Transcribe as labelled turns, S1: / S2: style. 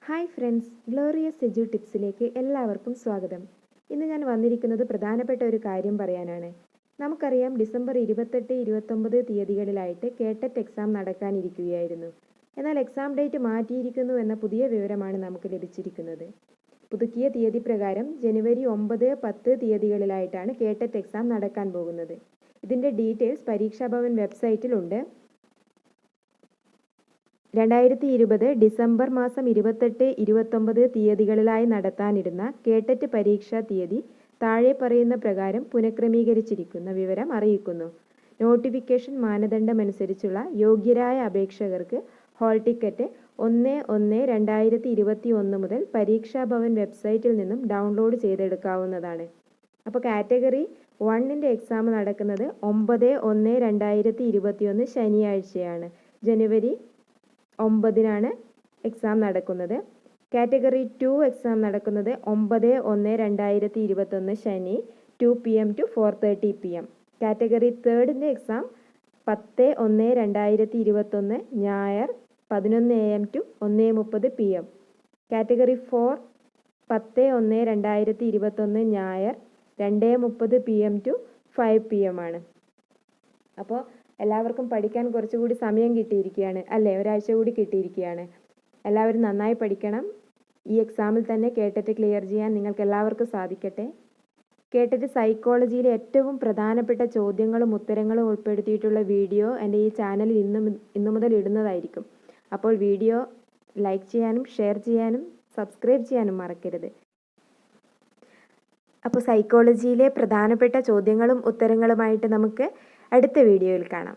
S1: Hi friends, glorious എജു ടിപ്സിലേക്ക് എല്ലാവർക്കും സ്വാഗതം. ഇന്ന് ഞാൻ വന്നിരിക്കുന്നത് പ്രധാനപ്പെട്ട ഒരു കാര്യം പറയാനാണ്. നമുക്കറിയാം, ഡിസംബർ 28, 29 തീയതികളിലായിട്ട് കേട്ടറ്റ് എക്സാം നടക്കാനിരിക്കുകയായിരുന്നു. എന്നാൽ എക്സാം ഡേറ്റ് മാറ്റിയിരിക്കുന്നു എന്ന പുതിയ വിവരമാണ് നമുക്ക് ലഭിച്ചിരിക്കുന്നത്. പുതുക്കിയ തീയതി പ്രകാരം ജനുവരി 9, 10 തീയതികളിലായിട്ടാണ് കേട്ടറ്റ് എക്സാം നടക്കാൻ പോകുന്നത്. ഇതിൻ്റെ ഡീറ്റെയിൽസ് പരീക്ഷാഭവൻ വെബ്സൈറ്റിലുണ്ട്. 2020 ഡിസംബർ മാസം 28, 29 തീയതികളിലായി നടത്താനിരുന്ന കേട്ടറ്റ് പരീക്ഷാ തീയതി താഴെ പറയുന്ന പ്രകാരം പുനഃക്രമീകരിച്ചിരിക്കുന്ന വിവരം അറിയിക്കുന്നു. നോട്ടിഫിക്കേഷൻ മാനദണ്ഡമനുസരിച്ചുള്ള യോഗ്യരായ അപേക്ഷകർക്ക് ഹാൾ ടിക്കറ്റ് 1/1/2021 മുതൽ പരീക്ഷാഭവൻ വെബ്സൈറ്റിൽ നിന്നും ഡൗൺലോഡ് ചെയ്തെടുക്കാവുന്നതാണ്. അപ്പോൾ കാറ്റഗറി 1ൻ്റെ എക്സാം നടക്കുന്നത് 9/1/2021 ശനിയാഴ്ചയാണ്. ജനുവരി 9 എക്സാം നടക്കുന്നത്. കാറ്റഗറി 2 എക്സാം നടക്കുന്നത് 9/1/2021 ശനി 2 PM to 4:30 PM. കാറ്റഗറി 3ൻ്റെ എക്സാം 10/1/2021 ഞായർ 11 AM to 1:30 PM. കാറ്റഗറി 4 10/1/2021 ഞായർ 2:30 PM to 5 PM ആണ്. അപ്പോൾ എല്ലാവർക്കും പഠിക്കാൻ കുറച്ചുകൂടി സമയം കിട്ടിയിരിക്കുകയാണ് അല്ലേ? ഒരാഴ്ച കൂടി കിട്ടിയിരിക്കുകയാണ്. എല്ലാവരും നന്നായി പഠിക്കണം. ഈ എക്സാമിൽ തന്നെ കേട്ടറ്റ് ക്ലിയർ ചെയ്യാൻ നിങ്ങൾക്ക് എല്ലാവർക്കും സാധിക്കട്ടെ. കേട്ടറ്റ് സൈക്കോളജിയിലെ ഏറ്റവും പ്രധാനപ്പെട്ട ചോദ്യങ്ങളും ഉത്തരങ്ങളും ഉൾപ്പെടുത്തിയിട്ടുള്ള വീഡിയോ എൻ്റെ ഈ ചാനലിൽ ഇന്നു മുതൽ ഇടുന്നതായിരിക്കും. അപ്പോൾ വീഡിയോ ലൈക്ക് ചെയ്യാനും ഷെയർ ചെയ്യാനും സബ്സ്ക്രൈബ് ചെയ്യാനും മറക്കരുത്. അപ്പോൾ സൈക്കോളജിയിലെ പ്രധാനപ്പെട്ട ചോദ്യങ്ങളും ഉത്തരങ്ങളുമായിട്ട് നമുക്ക് അടുത്ത വീഡിയോയിൽ കാണാം.